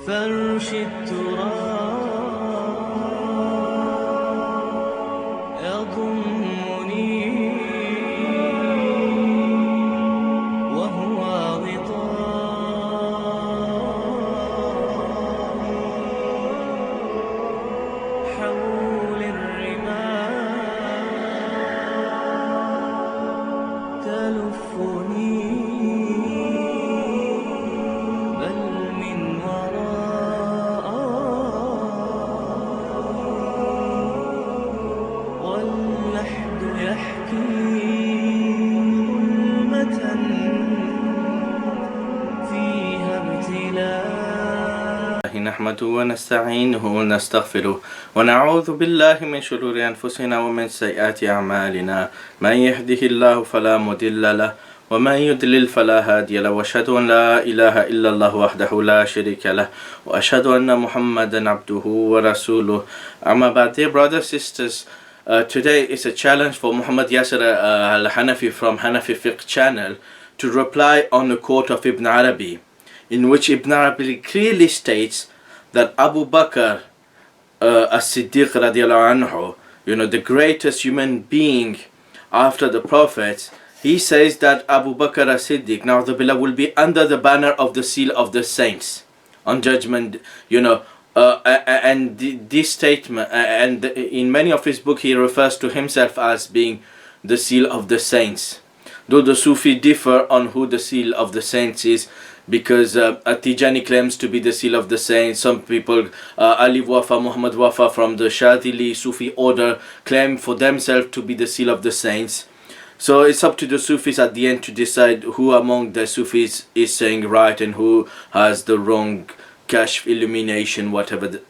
فرش التراب يضمني وهو غطاء حول الرمال تلفني نحمده ونستعينه ونستغفره ونعوذ بالله من شرور أنفسنا ومن سيئات أعمالنا من يهده الله فلا مضل له ومن يضلل فلا هادي له وأشهد أن لا إله إلا الله وحده لا شريك له وأشهد أن محمدا عبده ورسوله. أما بعد, dear brothers sisters, today is a challenge for Mohammad Yasir al-Hanafi from Hanafi Fiqh channel to reply on the quote of Ibn Arabi, in which Ibn Arabi clearly states that Abu Bakr as-Siddiq radiallahu anhu, the greatest human being after the prophets, he says that Abu Bakr as-Siddiq na'udhu will be under the banner of the seal of the saints on judgment, and this statement, and in many of his books he refers to himself as being the seal of the saints. Though the Sufi differ on who the seal of the saints is, because Tijani claims to be the seal of the saints. Some people, Ali Wafa, Muhammad Wafa from the Shazilis Sufi order, claim for themselves to be the seal of the saints. So it's up to the Sufis at the end to decide who among the Sufis is saying right and who has the wrong kashf, illumination, whatever.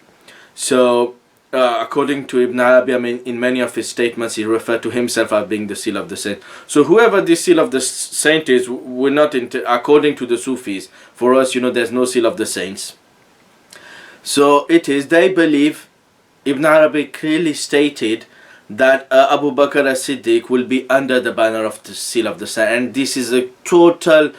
So according to Ibn Arabi, in many of his statements he referred to himself as being the seal of the saint. So whoever this seal of the saint is, we're not according to the Sufis. For us, there's no seal of the saints. So they believe, Ibn Arabi clearly stated that Abu Bakr as-Siddiq will be under the banner of the seal of the saint, and this is a total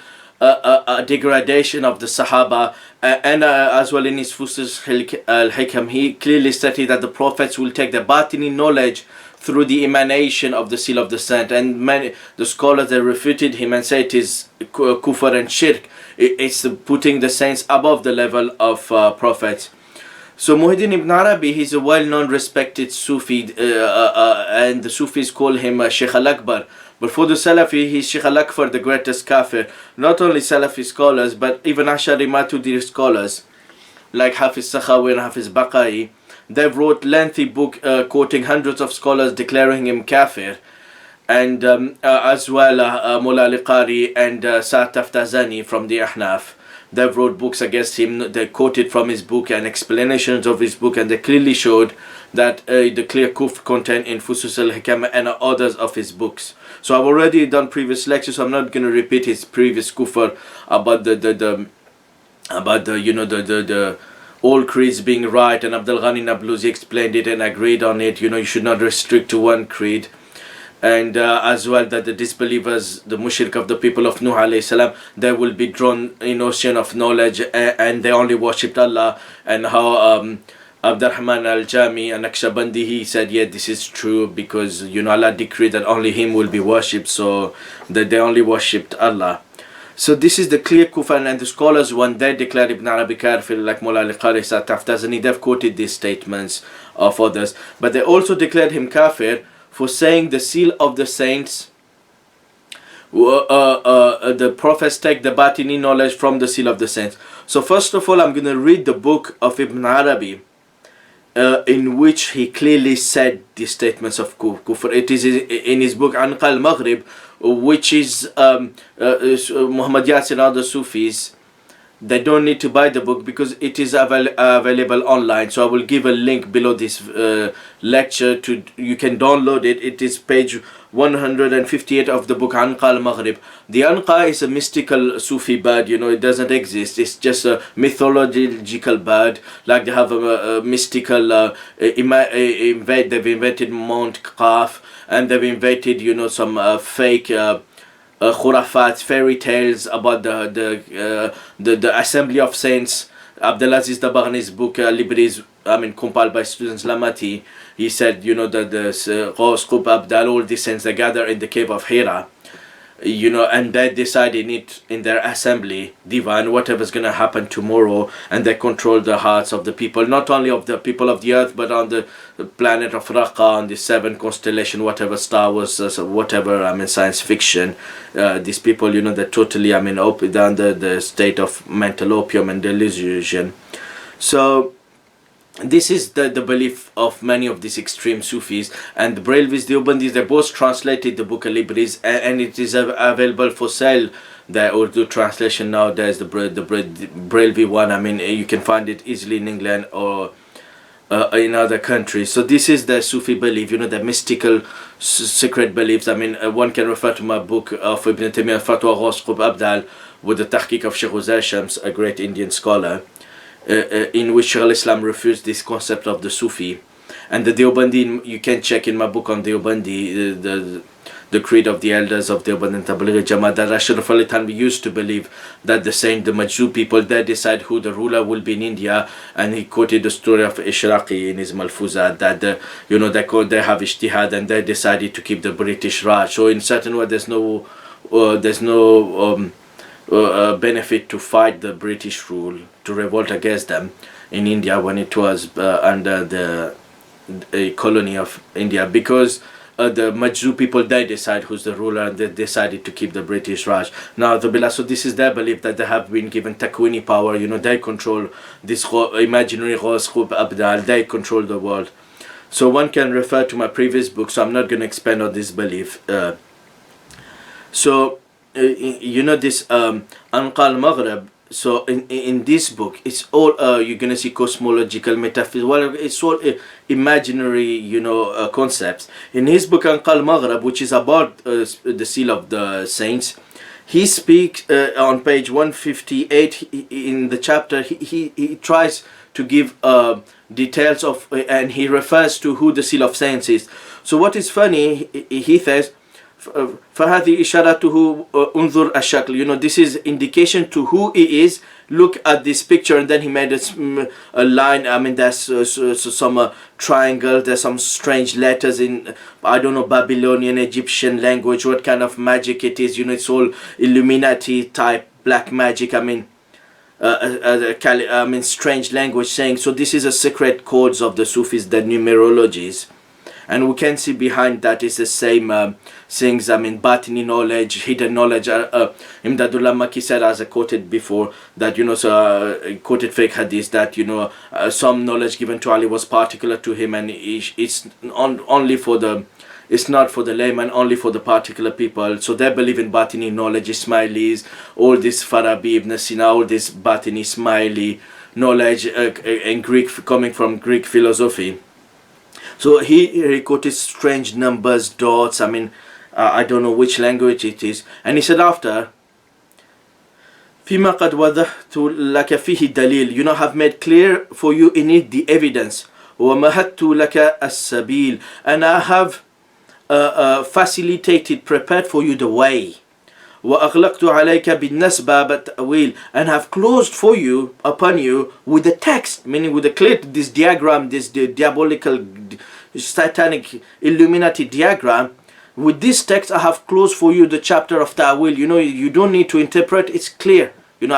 degradation of the Sahaba. And as well in his Fusus al-Hikam, he clearly stated that the prophets will take the batini knowledge through the emanation of the seal of the saint, and many the scholars, they refuted him and say it is kufr and shirk. It's putting the saints above the level of prophets. So Muhyiddin Ibn Arabi, he's a well-known respected Sufi, and the Sufis call him Sheikh al-Akbar. But for the Salafi, he's Sheikh al-Akbar, the greatest kafir. Not only Salafi scholars, but even Ashari Maturidi scholars, like Hafiz Sakhawi and Hafiz Baqai, they've wrote lengthy book quoting hundreds of scholars declaring him kafir. And as well Mullah al-Qari and Sa'd Taftazani from the Ahnaf, they've wrote books against him. They quoted from his book and explanations of his book, and they clearly showed that the clear kufr content in Fusus al-Hikam and others of his books. So I've already done previous lectures, so I'm not going to repeat his previous kufr about the all creeds being right, and Abdul Ghani Nablusi explained it and agreed on it. You should not restrict to one creed. And as well that the disbelievers, the mushrik of the people of Nuh alayhi salam, they will be drawn in ocean of knowledge, and they only worshipped Allah. And how Abdurrahman al-Jami and Naqshabandis, he said, yeah, this is true, because Allah decreed that only him will be worshipped, so that they only worshipped Allah. So this is the clear kufr, and the scholars, when they declared Ibn Arabi kafir, like Mullah al-Qari, Sa'd Taftazani, they've quoted these statements of others. But they also declared him kafir for saying the seal of the saints, the prophets take the batini knowledge from the seal of the saints. So first of all, I'm going to read the book of Ibn Arabi, in which he clearly said the statements of kufr. It is in his book Anqa Maghrib, which is Mohammad Yasir and other Sufis, they don't need to buy the book because it is available online. So I will give a link below this lecture to you can download it. It is page 158 of the book Anqa Maghrib. The Anqa is a mystical Sufi bird, it doesn't exist. It's just a mythological bird. Like they have a mystical they've invented Mount Qaf, and they've invented some fake khurafat, fairy tales about the assembly of saints Abdelaziz Dabaghani's book Libris, I mean, compiled by students Lamati, he said, you know, that the Ghaus, Qutb, Abdal, all these saints, they gather in the cave of Hira, you know, and they decide in their assembly, divan, whatever's going to happen tomorrow, and they control the hearts of the people, not only of the people of the earth, but on the planet of Raqa, on the 7 constellation, whatever Star Wars, whatever, I mean, science fiction. These people, you know, they're totally, I mean, they're under the state of mental opium and delusion. So this is the belief of many of these extreme Sufis, and the Barailwis, the Deobandis, they both translated the book Al-Libris, and it is available for sale. The Urdu translation now, there's the Barailwi one. I mean, you can find it easily in England or in other countries. So this is the Sufi belief, you know, the mystical secret beliefs. I mean, one can refer to my book of Ibn Taymiyyah, Fatwa Ghaus Qutb Abdal, with the tahqiq of Sheikh Uzair Shams, a great Indian scholar, in which Shaykh al-Islam refused this concept of the Sufi. And the Deobandi, you can check in my book on Deobandi, the creed of the elders of Deoband and Tablighi Jamaat, that Ashraf Ali Thanvi used to believe that the Majzu people, they decide who the ruler will be in India. And he quoted the story of Ishraqi in his Malfuzat, that you know, they have Ijtihad and they decided to keep the British Raj. So in certain way, there's no benefit to fight the British rule, to revolt against them in India when it was under the colony of India, because the Majzu people, they decide who's the ruler, and they decided to keep the British Raj. Now the Billah, so this is their belief, that they have been given Takwini power, you know, they control this imaginary Ghaus Qutb Abdal, they control the world. So one can refer to my previous book, so I'm not going to expand on this belief. You know, this Anqa Maghrib, so in this book, it's all you're gonna see cosmological, metaphysical, well, it's all imaginary, you know, concepts. In his book Anqa Maghrib, which is about the seal of the saints, he speaks on page 158 in the chapter. He tries to give details of, and he refers to who the seal of saints is. So what is funny, he says, فهذه إشارته انظر الشكل, you know, this is indication to who he is. Look at this picture. And then he made a line. I mean, there's some triangle, there's some strange letters in, I don't know, Babylonian, Egyptian language, what kind of magic it is, you know, it's all Illuminati type black magic. I mean, strange language saying, so this is a secret codes of the Sufis, the numerologies. And we can see behind that is the same things, I mean, batini knowledge, hidden knowledge. Imdadullah Maki said, as I quoted before, that, you know, so quoted fake hadith, that, you know, some knowledge given to Ali was particular to him, and it's only for the, it's not for the layman, only for the particular people. So they believe in batini knowledge, Ismailis, all this Farabi, Ibn Sina, all this batini, Ismaili knowledge in Greek, coming from Greek philosophy. So he quoted strange numbers, dots, I mean, I don't know which language it is. And he said after, فيما قد وضحت لك فيه دليل, you know, have made clear for you in it the evidence. ومهدت لك السبيل, and I have facilitated, prepared for you the way. وأغلقت عليك بالنسبة بالتأويل, and have closed for you, upon you, with the text, meaning with the clear, this diagram, this diabolical, satanic, Illuminati diagram. With this text, I have closed for you the chapter of Ta'wil. You know, you don't need to interpret, it's clear. You know,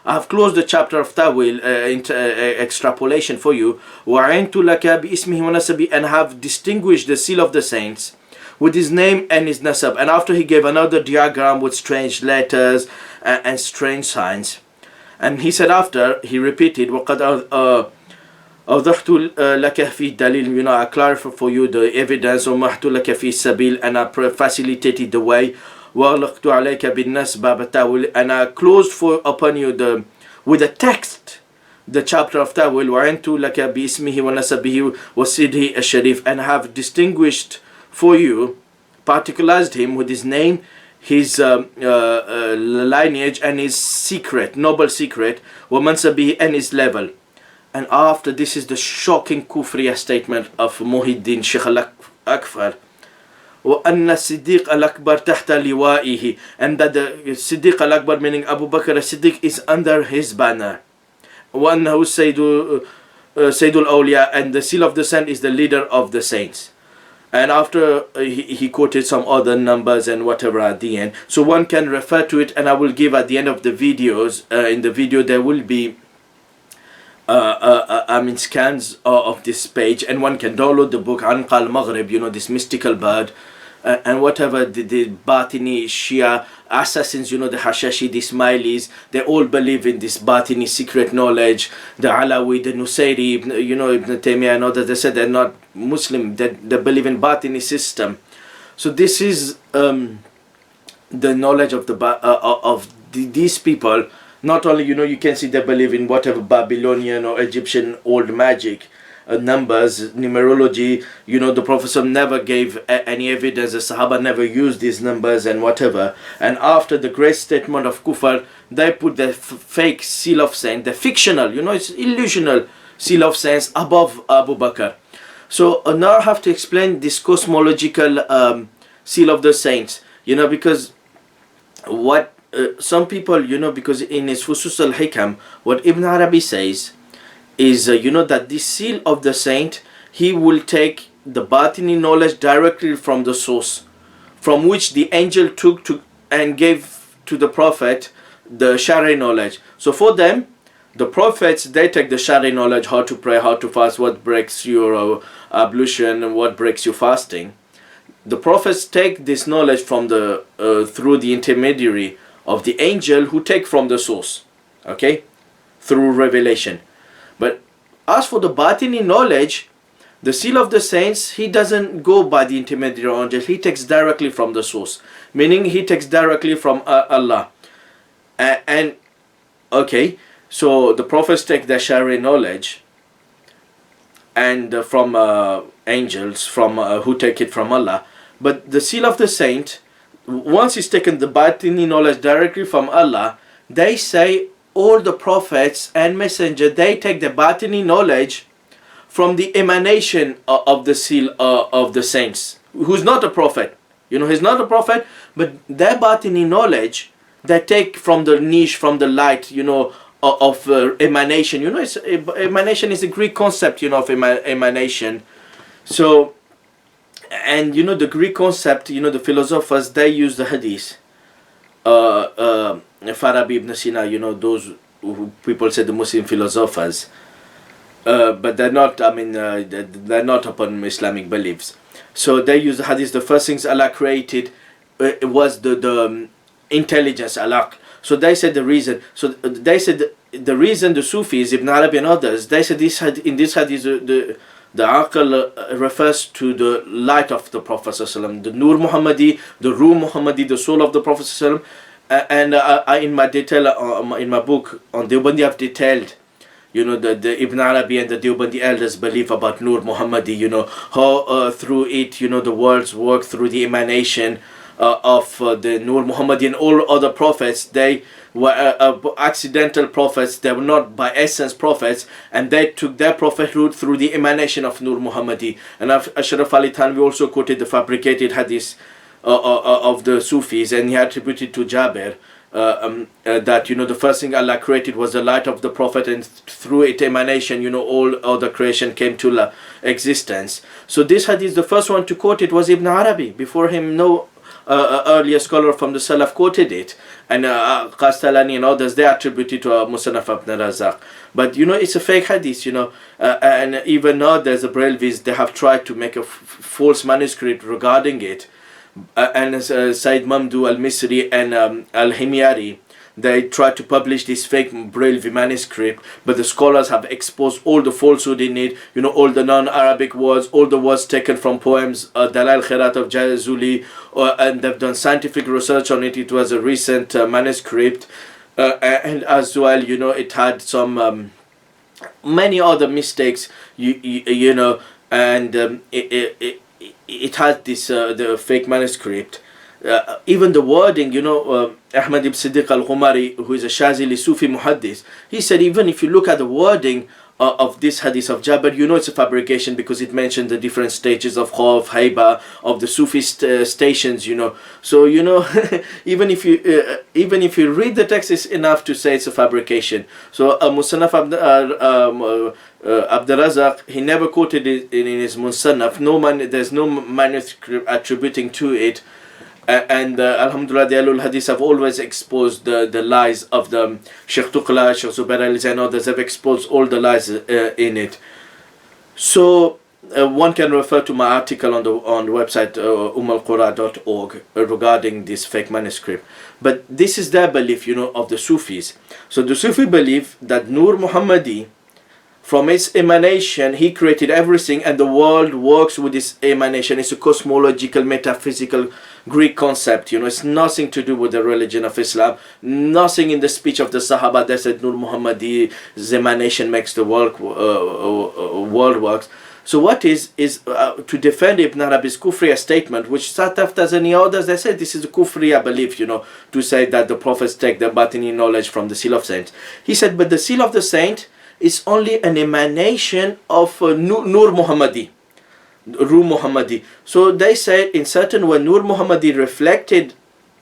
I have closed the chapter of Ta'wil, extrapolation for you. وَعَيْنْتُ لَكَ بِإِسْمِهِ وَنَسَبِهِ, and have distinguished the seal of the saints with his name and his nasab. And after he gave another diagram with strange letters and strange signs. And he said after, he repeated, وَقَدْ أوضحت لك في الدليل, you know, I clarified for you the evidence, ومحت لك في السبيل, and I facilitated the way, وأغلقت عليك بالنسبة بالتأويل, and I closed for upon you with the text, the chapter of Ta'wil, وعنت لك باسمه ونسبه وسيده الشريف, and have distinguished for you, particularized him with his name, his lineage, and his secret, noble secret, ومنصبه, and his level. And after this is the shocking Kufriya statement of Muhyiddin Sheikh al-Akbar. وَأَنَّ الصِّدِّيقَ الْأَكْبَرَ تَحْتَ لِوَائِهِ, and that the Siddiq al-Akbar, meaning Abu Bakr as-Siddiq, is under his banner. وأنه Sayyidul Awliya, and the seal of the saint is the leader of the saints. And after he quoted some other numbers and whatever at the end. So one can refer to it, and I will give at the end of the videos, in the video there will be scans of this page, and one can download the book Anqa Maghrib, this mystical bird, and whatever the Batini Shia assassins, the Hashashi, the Ismailis, they all believe in this Batini secret knowledge. The Alawi, the Nusayri, Ibn Taymiyyah and others, they said they're not Muslim, they believe in Batini system. So this is the knowledge of these people. Not only, you can see they believe in whatever Babylonian or Egyptian old magic, numbers, numerology. The Prophet never gave any evidence, the Sahaba never used these numbers and whatever. And after the great statement of Kufr, they put the fake seal of saint, the fictional, it's illusional seal of saints above Abu Bakr. So now I have to explain this cosmological seal of the saints, because what some people, because in his Fusus al-Hikam, what Ibn Arabi says is, that this seal of the saint, he will take the Batini knowledge directly from the source, from which the angel took to and gave to the Prophet the Shari knowledge. So for them, the prophets, they take the Shari knowledge, how to pray, how to fast, what breaks your ablution, and what breaks your fasting. The prophets take this knowledge from the through the intermediary of the angel, who take from the source, okay, through revelation. But as for the Batini knowledge, the seal of the saints, he doesn't go by the intermediary angel, he takes directly from the source, meaning he takes directly from Allah. And okay, so the prophets take the Shari knowledge and from angels, from who take it from Allah. But the seal of the saint, once he's taken the Batini knowledge directly from Allah, they say all the prophets and messengers, they take the Batini knowledge from the emanation of the seal of the saints, who's not a prophet. He's not a prophet, but their Batini knowledge, they take from the niche, from the light, of emanation. Emanation is a Greek concept, of emanation. So, and the Greek concept, the philosophers, they use the hadith. Arabi ibn Sina, those who people say the Muslim philosophers, but they're not, they're not upon Islamic beliefs. So they use the hadith, the first things Allah created was the intelligence, Allah. So they said the reason, the reason the Sufis, Ibn Arabi and others, they said in this hadith, the Aql refers to the light of the Prophet ﷺ, the Nur Muhammadi, the Ruh Muhammadi, the soul of the Prophet ﷺ. And I in my book on Deobandi, I've detailed, the Ibn Arabi and the Deobandi elders believe about Nur Muhammadi, how through it, the worlds work through the emanation of the Nur Muhammadi, and all other prophets, they were accidental prophets, they were not by essence prophets, and they took their prophethood through the emanation of Nur Muhammadi. And Ashraf Ali Thanvi also quoted the fabricated hadith of the Sufis, and he attributed to Jabir that the first thing Allah created was the light of the Prophet, and through it emanation, all other creation came to existence. So this hadith, the first one to quote it was Ibn Arabi. Before him, no earlier scholar from the Salaf quoted it, and Qastalani and others, they attributed to Musannaf ibn Razak. But it's a fake hadith, and even now there's a Barailwis, they have tried to make a false manuscript regarding it. And Said Mamdu al-Misri and al-Himyari, they tried to publish this fake Barailwi manuscript, but the scholars have exposed all the falsehood in it, all the non-Arabic words, all the words taken from poems, Dalal Khairat of Jazuli, and they've done scientific research on it. It was a recent manuscript, and as well, it had some many other mistakes, and it had this the fake manuscript. Even the wording, Ahmad ibn Siddiq al-Ghumari, who is a Shazili Sufi Muhaddis, he said even if you look at the wording of this hadith of Jabir, you know it's a fabrication because it mentioned the different stages of khawf, haiba, of the Sufi stations, you know. So, you know, even if you read the text, it's enough to say it's a fabrication. So, Musannaf Abd Razak, he never quoted it in his Musannaf. There's no manuscript attributing to it. And Alhamdulillah, the Ahlul Hadith have always exposed the lies of the Sheikh Tuqla, Sheikh Barailwis and others have exposed all the lies in it. So one can refer to my article on the website umalqura.org regarding this fake manuscript. But this is their belief, you know, of the Sufis. So the Sufi believe that Nur Muhammadi, from its emanation, he created everything, and the world works with this emanation. It's a cosmological, metaphysical Greek concept. You know, it's nothing to do with the religion of Islam. Nothing in the speech of the Sahaba that said Nur Muhammadi's emanation makes the world works. So what is to defend Ibn Arabi's Kufriya statement, which Sataf and others, they said this is a Kufriya belief, you know, to say that the prophets take the Batini knowledge from the seal of saints. He said, but the seal of the saint is only an emanation of Nur Muhammadi, Ruh Muhammadi. So they say in certain way Nur Muhammadi reflected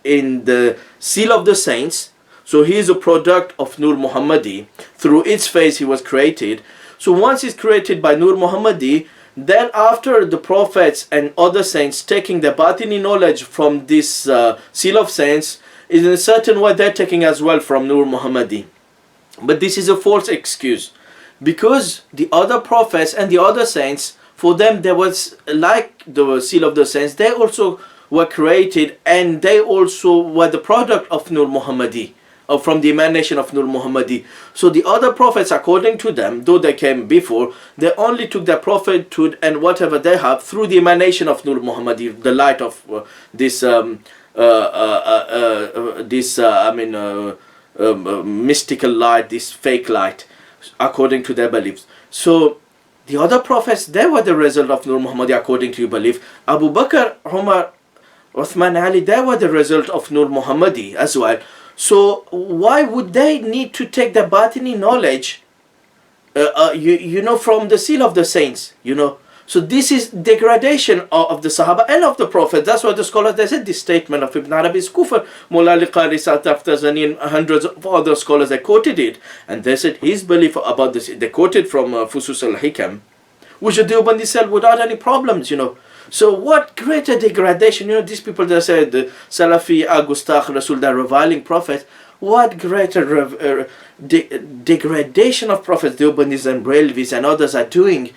in the seal of the saints. So he is a product of Nur Muhammadi. Through its face he was created. So once he's created by Nur Muhammadi, then after the prophets and other saints taking the Batini knowledge from this seal of saints, in a certain way they're taking as well from Nur Muhammadi. But this is a false excuse, because the other prophets and the other saints, for them there was, like the seal of the saints, they also were created and they also were the product of Nur Muhammadi, or from the emanation of Nur Muhammadi. So the other prophets, according to them, though they came before, they only took their prophethood and whatever they have through the emanation of Nur Muhammadi, the light of mystical light, this fake light, according to their beliefs. So the other prophets, they were the result of Nur Muhammadi according to your belief. Abu Bakr, Umar, Uthman, Ali, they were the result of Nur Muhammadi as well. So why would they need to take the Batini knowledge you know, from the seal of the saints, you know? So this is degradation of the Sahaba and of the Prophet. That's why the scholars, they said this statement of Ibn Arabi is kufr. Mullah al-Qari, Taftazani, and hundreds of other scholars, they quoted it. And they said his belief about this, they quoted from Fusus al-Hikam, which the Deobandi said without any problems, you know. So what greater degradation, you know, these people that said the Salafi, Agustakh, Rasul, they're reviling Prophet. What greater degradation of Prophets Deobandis and Barailwis and others are doing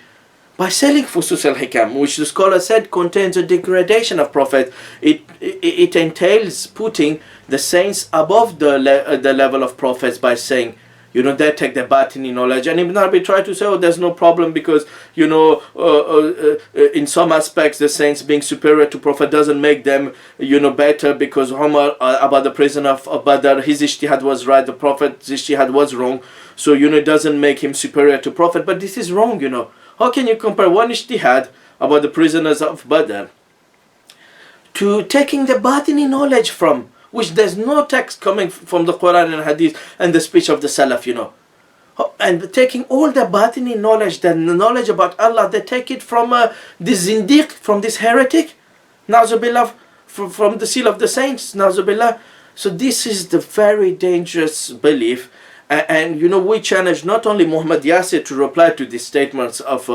by selling Fusus al-Hikam, which the scholar said contains a degradation of Prophet. It entails putting the saints above the level of prophets by saying, you know, they take the Batini knowledge. And Ibn Arabi tried to say, oh, there's no problem because, you know, in some aspects the saints being superior to Prophet doesn't make them, you know, better, because Umar, about the prison of Badr, his ijtihad was right, the Prophet's ijtihad was wrong. So, you know, it doesn't make him superior to Prophet. But this is wrong, you know. How can you compare one ijtihad about the prisoners of Badr to taking the Batini knowledge from, which there's no text coming from the Quran and Hadith and the speech of the Salaf, you know. And taking all the Batini knowledge, the knowledge about Allah, they take it from this Zindiq, from this heretic, Na'uzubillah, from the seal of the saints, Na'uzubillah. So this is the very dangerous belief. And you know, we challenge not only Mohammad Yasir to reply to these statements of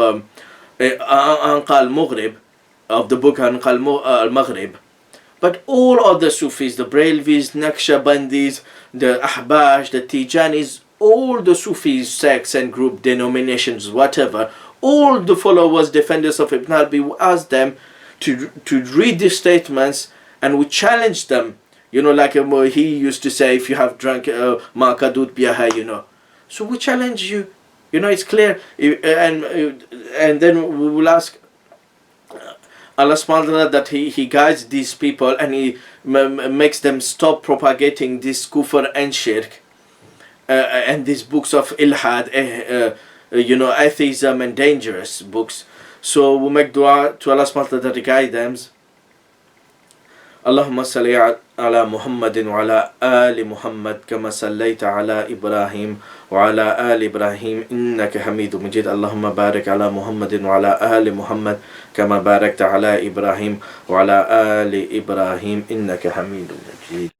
Anqa Maghrib, of the book Anqa Maghrib, but all other Sufis, the Barailwis, Naqshabandis, the Ahbash, the Tijanis, all the Sufi sects and group denominations, whatever, all the followers, defenders of Ibn Arabi, we ask them to read these statements, and we challenge them. You know, like he used to say, if you have drunk ma ka doodh piya hai, you know. So we challenge you. You know, it's clear. And then we will ask Allah subhanahu wa ta'ala that he guides these people and he makes them stop propagating this kufr and shirk and these books of ilhad, you know, atheism and dangerous books. So we make dua to Allah subhanahu wa ta'ala to guide them. Allahumma salli على محمد وعلى آل محمد كما صليت على إبراهيم وعلى آل إبراهيم إنك حميد مجيد اللهم بارك على محمد وعلى آل محمد كما باركت على إبراهيم وعلى آل إبراهيم إنك حميد مجيد.